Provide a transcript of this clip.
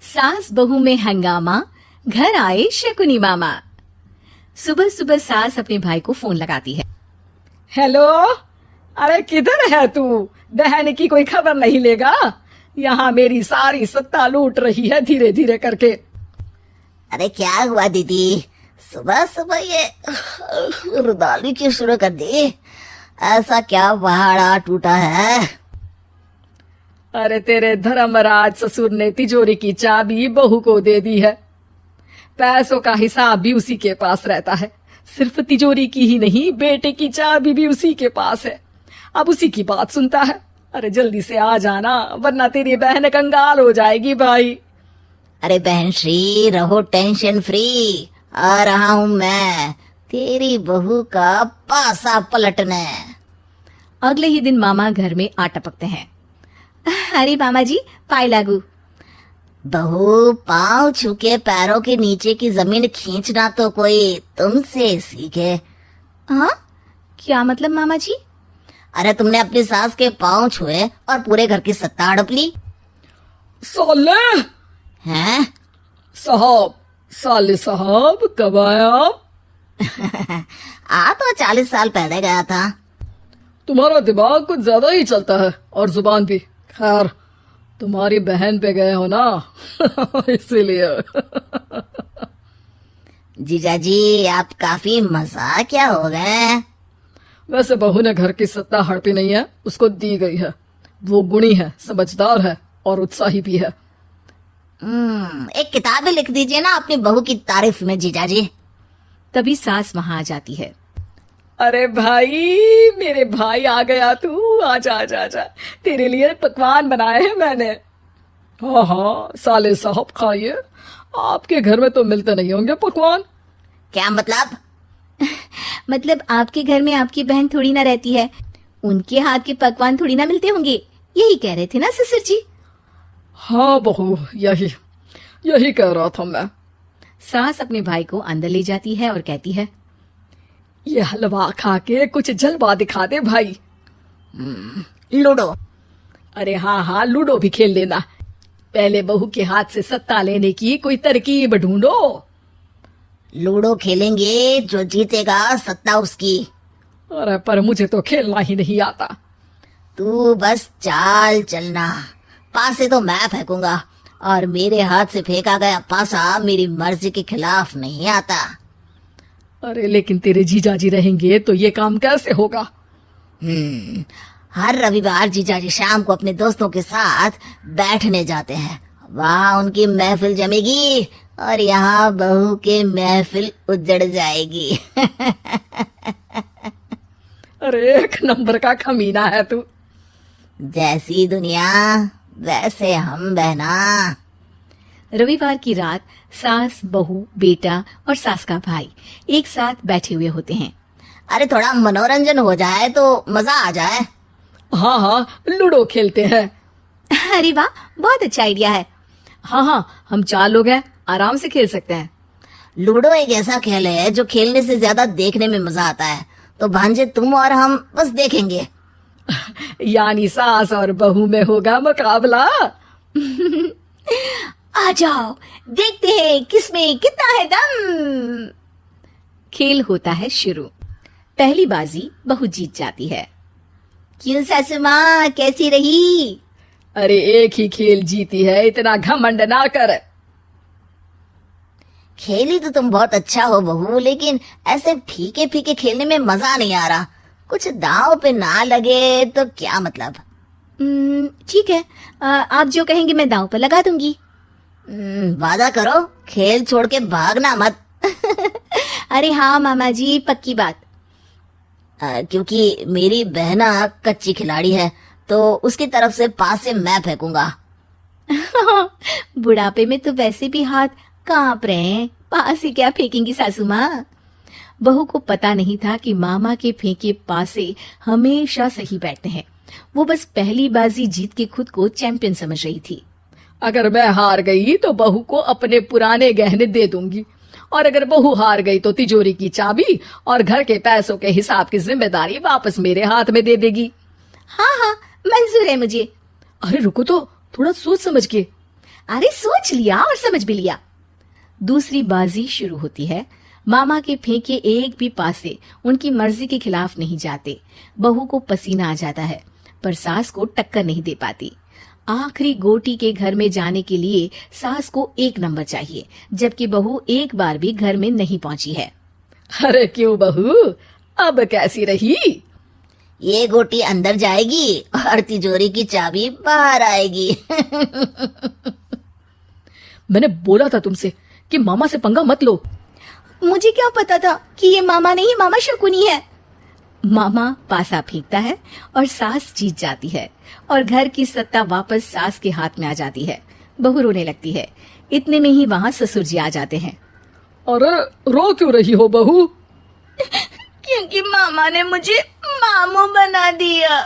सास बहू में हंगामा, घर आए शकुनी मामा। सुबह सुबह सास अपने भाई को फोन लगाती है। हेलो, अरे किधर है तू? बहन की कोई खबर नहीं लेगा? यहाँ मेरी सारी सत्ता लूट रही है धीरे धीरे करके। अरे क्या हुआ दीदी, सुबह सुबह ये रुदाली क्यों शुरू कर दी? ऐसा क्या पहाड़ा टूटा है? अरे तेरे धर्मराज ससुर ने तिजोरी की चाबी बहू को दे दी है। पैसों का हिसाब भी उसी के पास रहता है। सिर्फ तिजोरी की ही नहीं, बेटे की चाबी भी उसी के पास है। अब उसी की बात सुनता है। अरे जल्दी से आ जाना, वरना तेरी बहन कंगाल हो जाएगी भाई। अरे बहन श्री, रहो टेंशन फ्री, आ रहा हूँ मैं तेरी बहू का पासा पलटने। अगले ही दिन मामा घर में आ टपकते हैं। अरे मामा जी, पाए लागू। बहू, पाँव छूके पैरों के नीचे की जमीन खींचना तो कोई तुमसे सीखे। हाँ, क्या मतलब मामा जी? अरे तुमने अपनी सास के पाँव छुए और पूरे घर की सत्ता हड़प ली। साले हैं? साहब, साले साहब कब आए आप? आ तो 40 साल पहले गया था। तुम्हारा दिमाग कुछ ज्यादा ही चलता है और जुबान भी। खैर, तुम्हारी बहन पे गए हो ना इसीलिए। जीजा जी, आप काफी मजाकिया हो गए। वैसे बहू ने घर की सत्ता हड़पी नहीं है, उसको दी गई है। वो गुणी है, समझदार है और उत्साही भी है। एक किताब भी लिख दीजिए ना अपनी बहू की तारीफ में जीजा जी। तभी सास वहां आ जाती है। अरे भाई, मेरे भाई आ गया तू। आजा आजा आजा, तेरे लिए पकवान बनाए हैं मैंने। हाँ हाँ साले साहब, खाइए। आपके घर में तो मिलते नहीं होंगे पकवान। क्या मतलब? मतलब आपके घर में आपकी बहन थोड़ी ना रहती है, उनके हाथ के पकवान थोड़ी ना मिलते होंगे, यही कह रहे थे ना ससुर जी? हाँ बहू, यही कह रहा था मैं। सास अपने भाई को अंदर ले जाती है और कहती है, ये हलवा खा के कुछ जलवा दिखा दे भाई। लूडो। अरे हाँ हाँ, लूडो भी खेल लेना। पहले बहू के हाथ से सत्ता लेने की कोई तरकीब ढूंढो। लूडो खेलेंगे, जो जीतेगा सत्ता उसकी। अरे पर मुझे तो खेलना ही नहीं आता। तू बस चाल चलना, पासे तो मैं फेंकूंगा और मेरे हाथ से फेंका गया पासा मेरी मर्जी के खिलाफ नहीं आता। अरे लेकिन तेरे जीजाजी रहेंगे तो ये काम कैसे होगा? हर रविवार जीजाजी शाम को अपने दोस्तों के साथ बैठने जाते हैं। वहाँ उनकी महफिल जमेगी और यहाँ बहू के महफिल उजड़ जाएगी। अरे एक नंबर का कमीना है तू। जैसी दुनिया वैसे हम बहना। रविवार की रात सास, बहू, बेटा और सास का भाई एक साथ बैठे हुए होते हैं। अरे थोड़ा मनोरंजन हो जाए तो मजा आ जाए। हाँ हाँ, लूडो खेलते हैं। अरे वाह, बहुत अच्छा आइडिया है। हाँ हाँ, हम 4 लोग हैं, आराम से खेल सकते हैं। लूडो एक ऐसा खेल है जो खेलने से ज्यादा देखने में मजा आता है। तो भांजे, तुम और हम बस देखेंगे। यानी सास और बहू में होगा मुकाबला। आ जाओ, देखते हैं किसमें कितना है दम। खेल होता है शुरू। पहली बाजी बहू जीत जाती है। क्यों सासू माँ, कैसी रही? अरे एक ही खेल जीती है, इतना घमंड ना कर। खेली तो तुम बहुत अच्छा हो बहू, लेकिन ऐसे फीके फीके खेलने में मजा नहीं आ रहा। कुछ दांव पे ना लगे तो क्या मतलब? ठीक है, आप जो कहेंगे मैं दांव पर लगा दूंगी। वादा करो, खेल छोड़ के भागना मत। अरे हाँ मामा जी, पक्की बात। क्योंकि मेरी बहना कच्ची खिलाड़ी है, तो उसकी तरफ से पास से मैं फेंकूंगा। बुढ़ापे में तो वैसे भी हाथ कांप रहे हैं, पास से क्या फेंकेंगी सासू माँ? बहू को पता नहीं था कि मामा के फेंके पासे हमेशा सही बैठते हैं। वो बस पहली बाजी जीत के खुद को चैंपियन समझ रही थी। अगर मैं हार गई तो बहू को अपने पुराने गहने दे दूंगी, और अगर बहू हार गई तो तिजोरी की चाबी और घर के पैसों के हिसाब की जिम्मेदारी वापस मेरे हाथ में दे देगी। हाँ हाँ, मंजूर है मुझे। अरे रुको तो, थोड़ा सोच समझ के। अरे सोच लिया और समझ भी लिया। दूसरी बाजी शुरू होती है। मामा के फेंके एक भी पासे उनकी मर्जी के खिलाफ नहीं जाते। बहू को पसीना आ जाता है, पर सास को टक्कर नहीं दे पाती। आखिरी गोटी के घर में जाने के लिए सास को 1 नंबर चाहिए, जबकि बहू एक बार भी घर में नहीं पहुंची है। अरे क्यों बहू, अब कैसी रही? ये गोटी अंदर जाएगी और तिजोरी की चाबी बाहर आएगी। मैंने बोला था तुमसे कि मामा से पंगा मत लो। मुझे क्या पता था कि ये मामा नहीं, मामा शकुनी है। मामा पासा फेंकता है और सास जीत जाती है और घर की सत्ता वापस सास के हाथ में आ जाती है। बहू रोने लगती है। इतने में ही वहां ससुर जी आ जाते हैं। अरे रो क्यों रही हो बहू? क्योंकि मामा ने मुझे मामू बना दिया।